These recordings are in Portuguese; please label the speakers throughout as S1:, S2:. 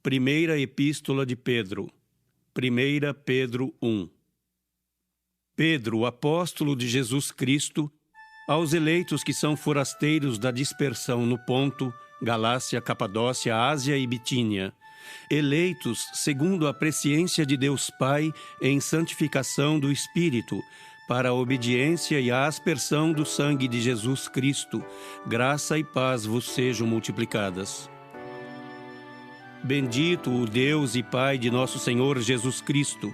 S1: Primeira Epístola de Pedro, 1 Pedro 1. Pedro, apóstolo de Jesus Cristo, aos eleitos que são forasteiros da dispersão no Ponto, Galácia, Capadócia, Ásia e Bitínia, eleitos segundo a presciência de Deus Pai em santificação do Espírito, para a obediência e a aspersão do sangue de Jesus Cristo, graça e paz vos sejam multiplicadas. Bendito o Deus e Pai de nosso Senhor Jesus Cristo,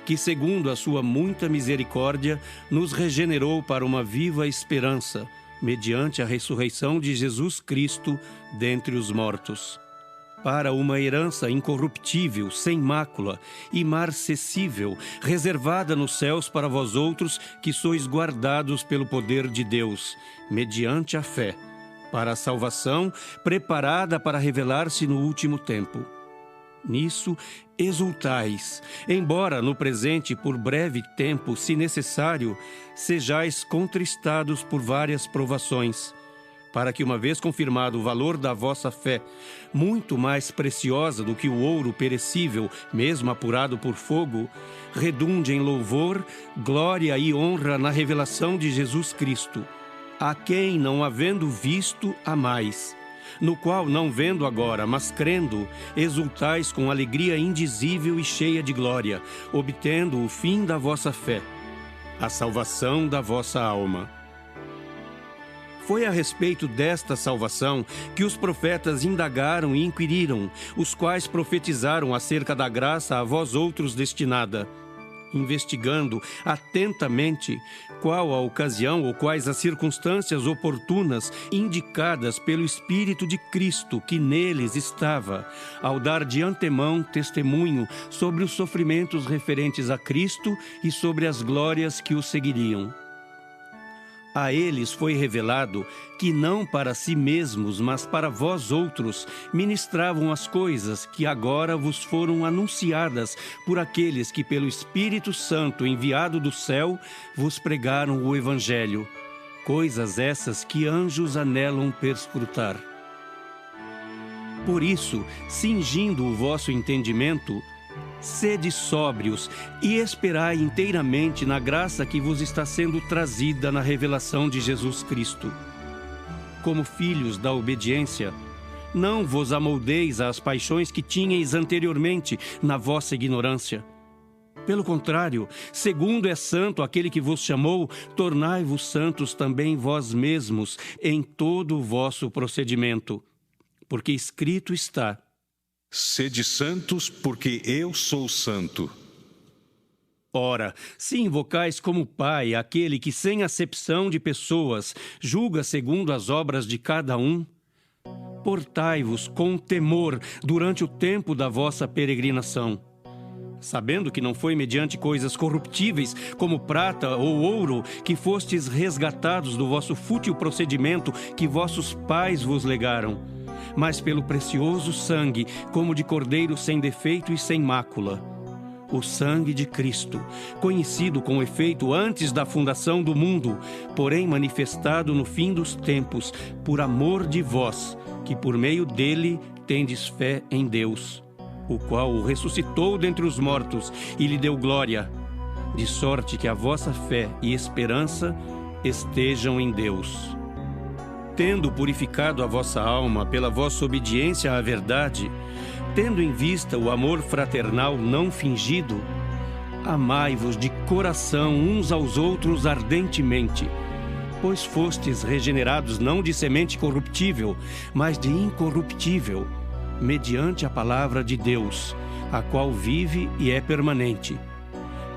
S1: que, segundo a sua muita misericórdia, nos regenerou para uma viva esperança, mediante a ressurreição de Jesus Cristo dentre os mortos, para uma herança incorruptível, sem mácula, imarcessível, reservada nos céus para vós outros, que sois guardados pelo poder de Deus, mediante a fé, para a salvação preparada para revelar-se no último tempo. Nisso exultais, embora no presente, por breve tempo, se necessário, sejais contristados por várias provações, para que, uma vez confirmado o valor da vossa fé, muito mais preciosa do que o ouro perecível, mesmo apurado por fogo, redunde em louvor, glória e honra na revelação de Jesus Cristo, a quem, não havendo visto, amais, no qual, não vendo agora, mas crendo, exultais com alegria indizível e cheia de glória, obtendo o fim da vossa fé, a salvação da vossa alma. Foi a respeito desta salvação que os profetas indagaram e inquiriram, os quais profetizaram acerca da graça a vós outros destinada, investigando atentamente qual a ocasião ou quais as circunstâncias oportunas indicadas pelo Espírito de Cristo que neles estava, ao dar de antemão testemunho sobre os sofrimentos referentes a Cristo e sobre as glórias que o seguiriam. A eles foi revelado que não para si mesmos, mas para vós outros, ministravam as coisas que agora vos foram anunciadas por aqueles que pelo Espírito Santo enviado do céu vos pregaram o Evangelho, coisas essas que anjos anelam perscrutar. Por isso, cingindo o vosso entendimento, sede sóbrios e esperai inteiramente na graça que vos está sendo trazida na revelação de Jesus Cristo. Como filhos da obediência, não vos amoldeis às paixões que tinhais anteriormente na vossa ignorância. Pelo contrário, segundo é santo aquele que vos chamou, tornai-vos santos também vós mesmos em todo o vosso procedimento. Porque escrito está:
S2: sede santos, porque eu sou santo.
S1: Ora, se invocais como Pai aquele que, sem acepção de pessoas, julga segundo as obras de cada um, portai-vos com temor durante o tempo da vossa peregrinação, sabendo que não foi mediante coisas corruptíveis, como prata ou ouro, que fostes resgatados do vosso fútil procedimento que vossos pais vos legaram, mas pelo precioso sangue, como de cordeiro sem defeito e sem mácula, o sangue de Cristo, conhecido com efeito antes da fundação do mundo, porém manifestado no fim dos tempos, por amor de vós, que por meio dele tendes fé em Deus, o qual o ressuscitou dentre os mortos e lhe deu glória, de sorte que a vossa fé e esperança estejam em Deus. Tendo purificado a vossa alma pela vossa obediência à verdade, tendo em vista o amor fraternal não fingido, amai-vos de coração uns aos outros ardentemente, pois fostes regenerados não de semente corruptível, mas de incorruptível, mediante a palavra de Deus, a qual vive e é permanente.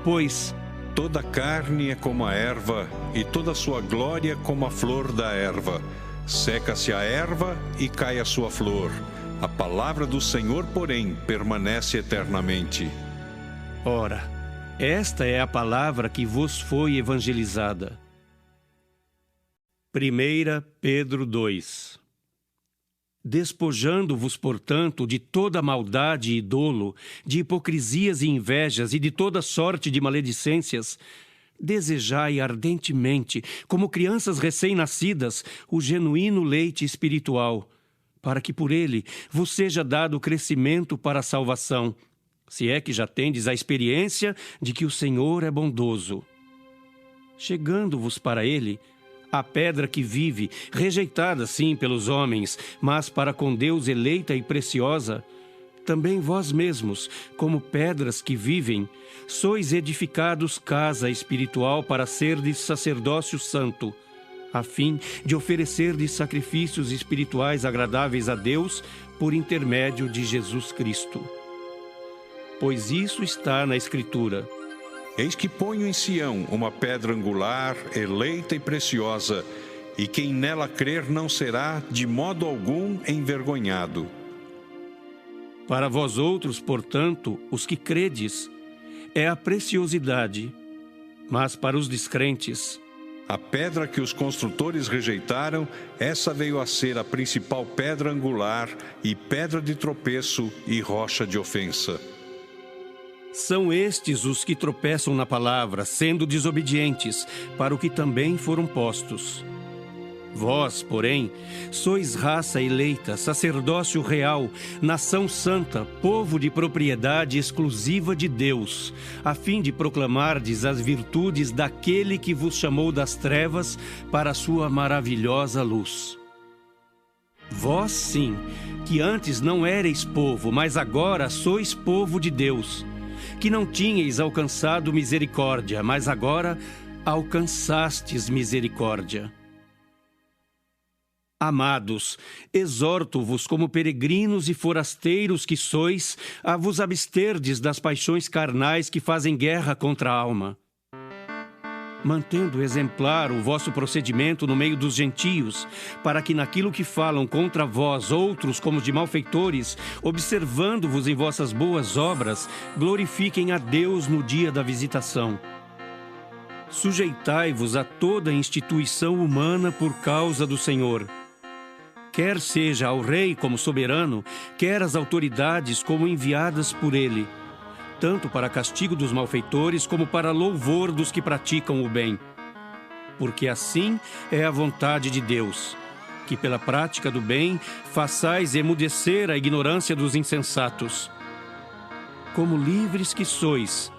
S1: Pois
S2: toda carne é como a erva, e toda a sua glória como a flor da erva. Seca-se a erva e cai a sua flor, A palavra do Senhor, porém, permanece eternamente.
S1: Ora, esta é a palavra que vos foi evangelizada. 1 Pedro 2. Despojando-vos, portanto, de toda maldade e dolo, de hipocrisias e invejas e de toda sorte de maledicências, desejai ardentemente, como crianças recém-nascidas, o genuíno leite espiritual, para que por ele vos seja dado crescimento para a salvação, se é que já tendes a experiência de que o Senhor é bondoso. Chegando-vos para ele, a pedra que vive, rejeitada sim pelos homens, mas para com Deus eleita e preciosa, também vós mesmos, como pedras que vivem, sois edificados casa espiritual para serdes sacerdócio santo, a fim de oferecerdes sacrifícios espirituais agradáveis a Deus por intermédio de Jesus Cristo. Pois isso está na Escritura:
S2: Eis que ponho em Sião uma pedra angular, eleita e preciosa, e quem nela crer não será, de modo algum, envergonhado.
S1: Para vós outros, portanto, os que credes, é a preciosidade, mas para os descrentes,
S2: a pedra que os construtores rejeitaram, essa veio a ser a principal pedra angular, e pedra de tropeço e rocha de ofensa.
S1: São estes os que tropeçam na palavra, sendo desobedientes, para o que também foram postos. Vós, porém, sois raça eleita, sacerdócio real, nação santa, povo de propriedade exclusiva de Deus, a fim de proclamardes as virtudes daquele que vos chamou das trevas para a sua maravilhosa luz. Vós, sim, que antes não éreis povo, mas agora sois povo de Deus, que não tinhais alcançado misericórdia, mas agora alcançastes misericórdia. Amados, exorto-vos como peregrinos e forasteiros que sois, a vos absterdes das paixões carnais que fazem guerra contra a alma, mantendo exemplar o vosso procedimento no meio dos gentios, para que naquilo que falam contra vós outros como de malfeitores, observando-vos em vossas boas obras, glorifiquem a Deus no dia da visitação. Sujeitai-vos a toda instituição humana por causa do Senhor, quer seja ao rei como soberano, quer às autoridades como enviadas por ele, tanto para castigo dos malfeitores como para louvor dos que praticam o bem. Porque assim é a vontade de Deus, que pela prática do bem façais emudecer a ignorância dos insensatos. Como livres que sois,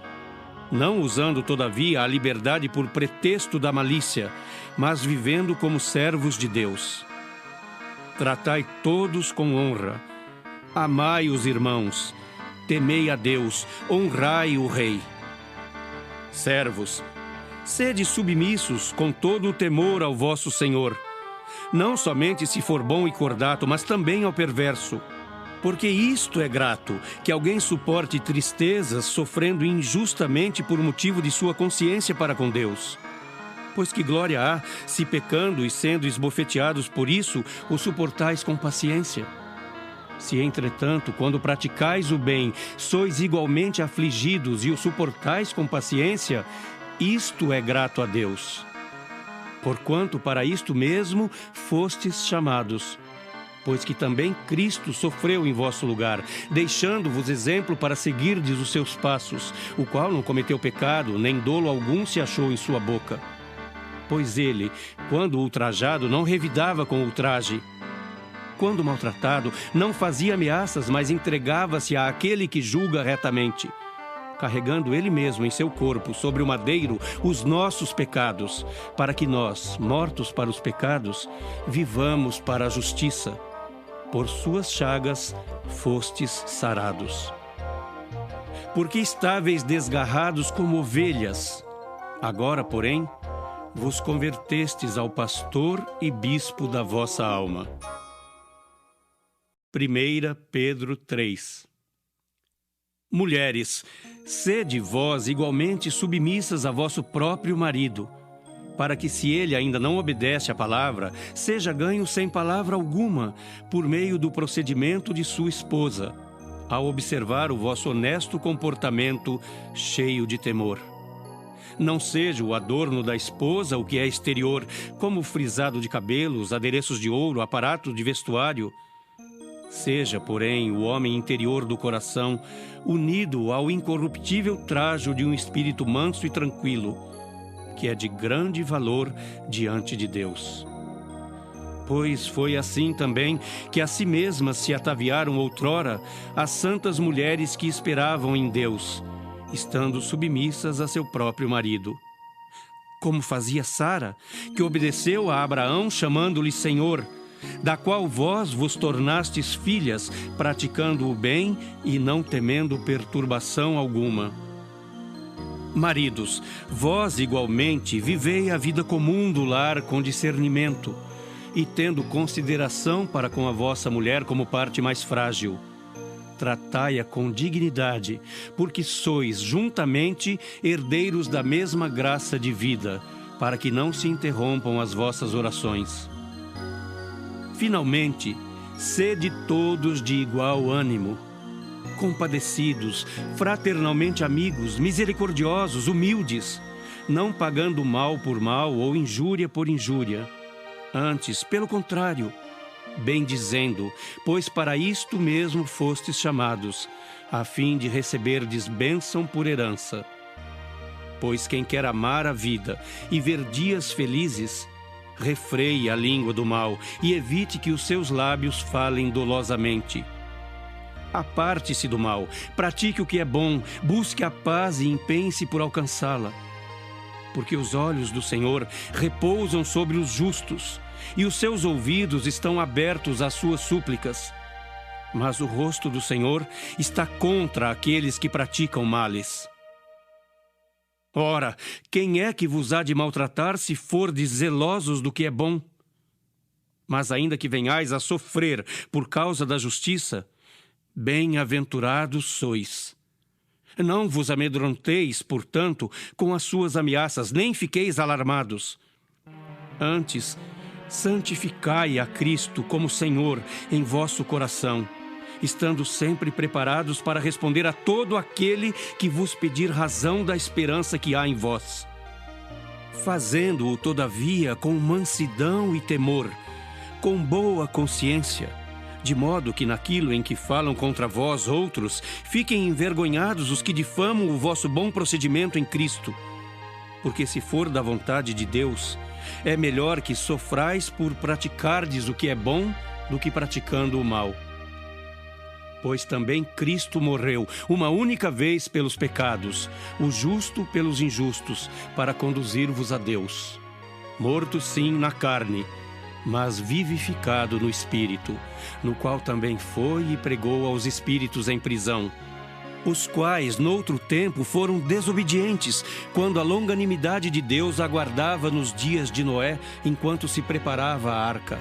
S1: não usando todavia a liberdade por pretexto da malícia, mas vivendo como servos de Deus. Tratai todos com honra, amai os irmãos, temei a Deus, honrai o Rei. Servos, sede submissos com todo o temor ao vosso Senhor, não somente se for bom e cordato, mas também ao perverso. Porque isto é grato, que alguém suporte tristezas, sofrendo injustamente por motivo de sua consciência para com Deus. Pois que glória há, se pecando e sendo esbofeteados por isso, o suportais com paciência. Se, entretanto, quando praticais o bem, sois igualmente afligidos e o suportais com paciência, isto é grato a Deus. Porquanto para isto mesmo fostes chamados, pois que também Cristo sofreu em vosso lugar, deixando-vos exemplo para seguirdes os seus passos, o qual não cometeu pecado, nem dolo algum se achou em sua boca. Pois ele, quando ultrajado, não revidava com ultraje. Quando maltratado, não fazia ameaças, mas entregava-se àquele que julga retamente, carregando ele mesmo em seu corpo sobre o madeiro os nossos pecados, para que nós, mortos para os pecados, vivamos para a justiça. Por suas chagas fostes sarados. Porque estáveis desgarrados como ovelhas, agora, porém, vos convertestes ao pastor e bispo da vossa alma. 1 Pedro 3. Mulheres, sede vós igualmente submissas a vosso próprio marido, para que, se ele ainda não obedece à palavra, seja ganho sem palavra alguma, por meio do procedimento de sua esposa, ao observar o vosso honesto comportamento cheio de temor. Não seja o adorno da esposa o que é exterior, como o frisado de cabelos, adereços de ouro, aparato de vestuário. Seja, porém, o homem interior do coração, unido ao incorruptível trajo de um espírito manso e tranquilo, que é de grande valor diante de Deus. Pois foi assim também que a si mesmas se ataviaram outrora as santas mulheres que esperavam em Deus, estando submissas a seu próprio marido. Como fazia Sara, que obedeceu a Abraão chamando-lhe Senhor, da qual vós vos tornastes filhas, praticando o bem e não temendo perturbação alguma. Maridos, vós igualmente vivei a vida comum do lar com discernimento, e tendo consideração para com a vossa mulher como parte mais frágil. Tratai-a com dignidade, porque sois juntamente herdeiros da mesma graça de vida, para que não se interrompam as vossas orações. Finalmente, sede todos de igual ânimo, compadecidos, fraternalmente amigos, misericordiosos, humildes, não pagando mal por mal ou injúria por injúria. Antes, pelo contrário, bendizendo, pois para isto mesmo fostes chamados, a fim de receberdes bênção por herança. Pois quem quer amar a vida e ver dias felizes, refreie a língua do mal e evite que os seus lábios falem dolosamente. Aparte-se do mal, pratique o que é bom, busque a paz e empenhe-se por alcançá-la. Porque os olhos do Senhor repousam sobre os justos, e os seus ouvidos estão abertos às suas súplicas. Mas o rosto do Senhor está contra aqueles que praticam males. Ora, quem é que vos há de maltratar se fordes zelosos do que é bom? Mas ainda que venhais a sofrer por causa da justiça, bem-aventurados sois. Não vos amedronteis, portanto, com as suas ameaças, nem fiqueis alarmados. Antes, santificai a Cristo como Senhor em vosso coração, estando sempre preparados para responder a todo aquele que vos pedir razão da esperança que há em vós. Fazendo-o, todavia, com mansidão e temor, com boa consciência, de modo que naquilo em que falam contra vós outros, fiquem envergonhados os que difamam o vosso bom procedimento em Cristo. Porque se for da vontade de Deus, é melhor que sofrais por praticardes o que é bom do que praticando o mal. Pois também Cristo morreu uma única vez pelos pecados, o justo pelos injustos, para conduzir-vos a Deus. Morto sim na carne, mas vivificado no Espírito, no qual também foi e pregou aos espíritos em prisão, os quais, noutro tempo, foram desobedientes, quando a longanimidade de Deus aguardava nos dias de Noé, enquanto se preparava a arca,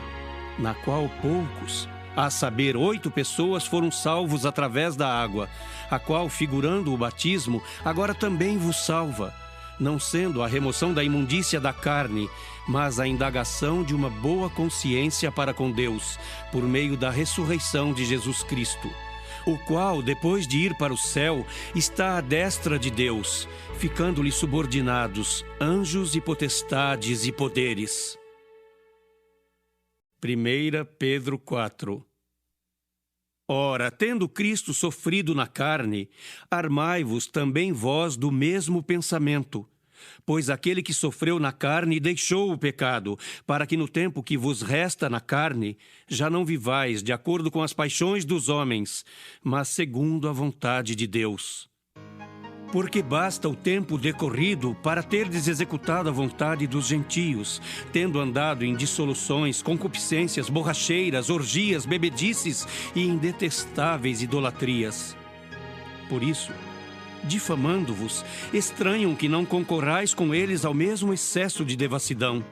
S1: na qual poucos, a saber, 8 pessoas, foram salvos através da água, a qual, figurando o batismo, agora também vos salva, não sendo a remoção da imundícia da carne, mas a indagação de uma boa consciência para com Deus, por meio da ressurreição de Jesus Cristo, o qual, depois de ir para o céu, está à destra de Deus, ficando-lhe subordinados anjos e potestades e poderes. 1 Pedro 4. Ora, tendo Cristo sofrido na carne, armai-vos também vós do mesmo pensamento. Pois aquele que sofreu na carne deixou o pecado, para que no tempo que vos resta na carne, já não vivais de acordo com as paixões dos homens, mas segundo a vontade de Deus. Porque basta o tempo decorrido para terdes executado a vontade dos gentios, tendo andado em dissoluções, concupiscências, borracheiras, orgias, bebedices e em detestáveis idolatrias. Por isso, difamando-vos, estranham que não concorrais com eles ao mesmo excesso de devassidão,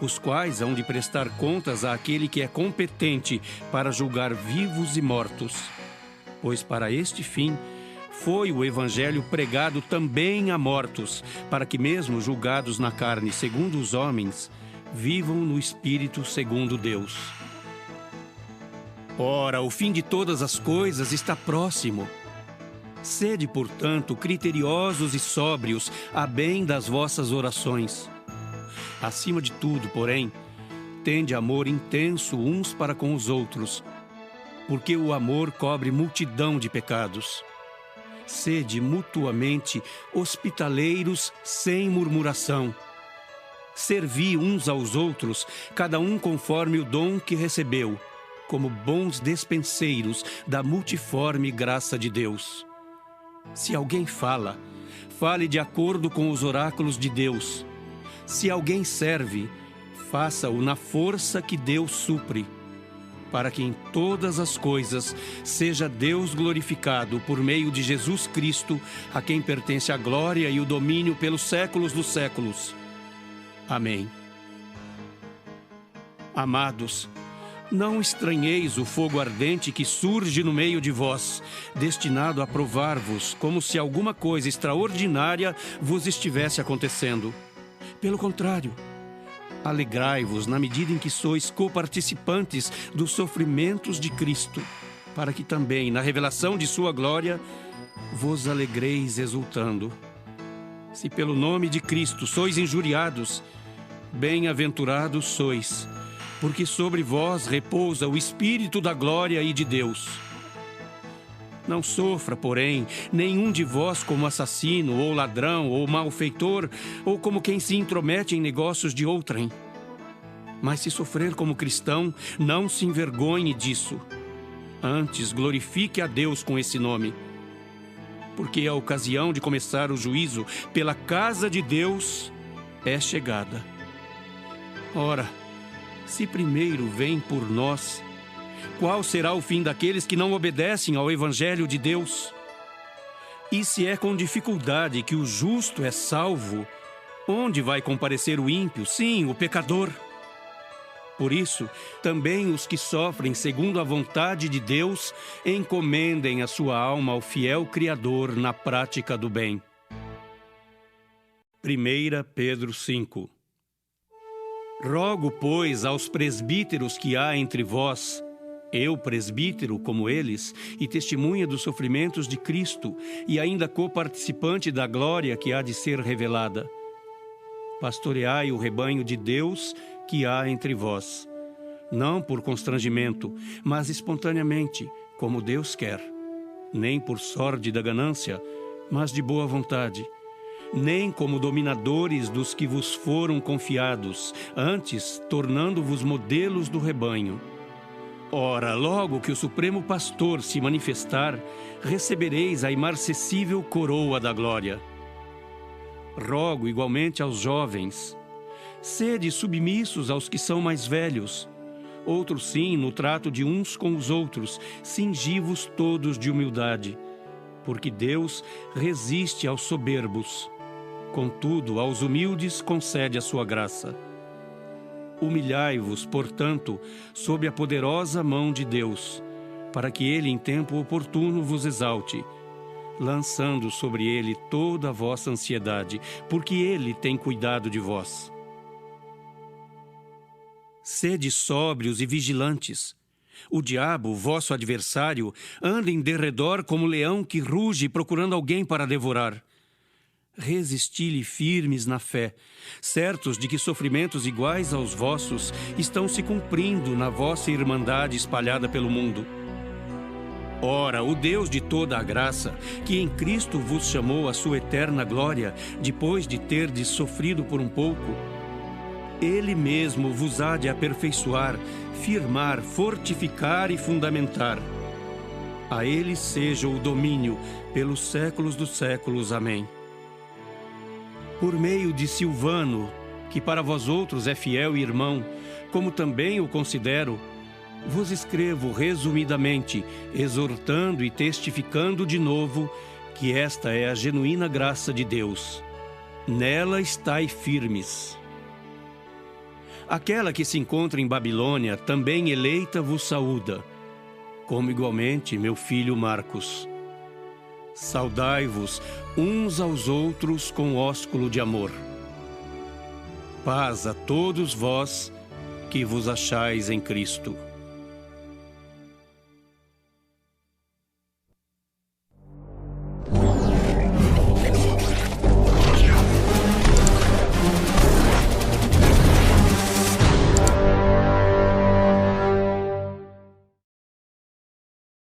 S1: os quais hão de prestar contas àquele que é competente para julgar vivos e mortos. Pois para este fim foi o evangelho pregado também a mortos, para que mesmo julgados na carne segundo os homens, vivam no espírito segundo Deus. Ora, o fim de todas as coisas está próximo. Sede, portanto, criteriosos e sóbrios, a bem das vossas orações. Acima de tudo, porém, tende amor intenso uns para com os outros, porque o amor cobre multidão de pecados. Sede mutuamente hospitaleiros sem murmuração. Servi uns aos outros, cada um conforme o dom que recebeu, como bons despenseiros da multiforme graça de Deus. Se alguém fala, fale de acordo com os oráculos de Deus. Se alguém serve, faça-o na força que Deus supre, para que em todas as coisas seja Deus glorificado por meio de Jesus Cristo, a quem pertence a glória e o domínio pelos séculos dos séculos. Amém. Amados, não estranheis o fogo ardente que surge no meio de vós, destinado a provar-vos, como se alguma coisa extraordinária vos estivesse acontecendo. Pelo contrário, alegrai-vos na medida em que sois coparticipantes dos sofrimentos de Cristo, para que também, na revelação de sua glória, vos alegreis exultando. Se pelo nome de Cristo sois injuriados, bem-aventurados sois, porque sobre vós repousa o Espírito da glória e de Deus. Não sofra, porém, nenhum de vós como assassino, ou ladrão, ou malfeitor, ou como quem se intromete em negócios de outrem. Mas se sofrer como cristão, não se envergonhe disso. Antes, glorifique a Deus com esse nome. Porque a ocasião de começar o juízo pela casa de Deus é chegada. Ora, se primeiro vem por nós, qual será o fim daqueles que não obedecem ao Evangelho de Deus? E se é com dificuldade que o justo é salvo, onde vai comparecer o ímpio, sim, o pecador? Por isso, também os que sofrem segundo a vontade de Deus, encomendem a sua alma ao fiel Criador na prática do bem. 1 Pedro 5. Rogo, pois, aos presbíteros que há entre vós, eu, presbítero, como eles, e testemunha dos sofrimentos de Cristo, e ainda coparticipante da glória que há de ser revelada. Pastoreai o rebanho de Deus que há entre vós, não por constrangimento, mas espontaneamente, como Deus quer, nem por sórdida ganância, mas de boa vontade, nem como dominadores dos que vos foram confiados, antes tornando-vos modelos do rebanho. Ora, logo que o Supremo Pastor se manifestar, recebereis a imarcessível coroa da glória. Rogo igualmente aos jovens, sede submissos aos que são mais velhos. Outros sim, no trato de uns com os outros, cingi-vos todos de humildade, porque Deus resiste aos soberbos. Contudo, aos humildes concede a sua graça. Humilhai-vos, portanto, sob a poderosa mão de Deus, para que ele em tempo oportuno vos exalte, lançando sobre ele toda a vossa ansiedade, porque ele tem cuidado de vós. Sede sóbrios e vigilantes. O diabo, vosso adversário, anda em derredor como leão que ruge procurando alguém para devorar. Resisti-lhe firmes na fé, certos de que sofrimentos iguais aos vossos estão se cumprindo na vossa irmandade espalhada pelo mundo. Ora, o Deus de toda a graça, que em Cristo vos chamou à sua eterna glória, depois de terdes sofrido por um pouco, Ele mesmo vos há de aperfeiçoar, firmar, fortificar e fundamentar. A Ele seja o domínio pelos séculos dos séculos. Amém. Por meio de Silvano, que para vós outros é fiel e irmão, como também o considero, vos escrevo resumidamente, exortando e testificando de novo que esta é a genuína graça de Deus. Nela estai firmes. Aquela que se encontra em Babilônia, também eleita, vos saúda, como igualmente meu filho Marcos. Saudai-vos uns aos outros com ósculo de amor. Paz a todos vós que vos achais em Cristo.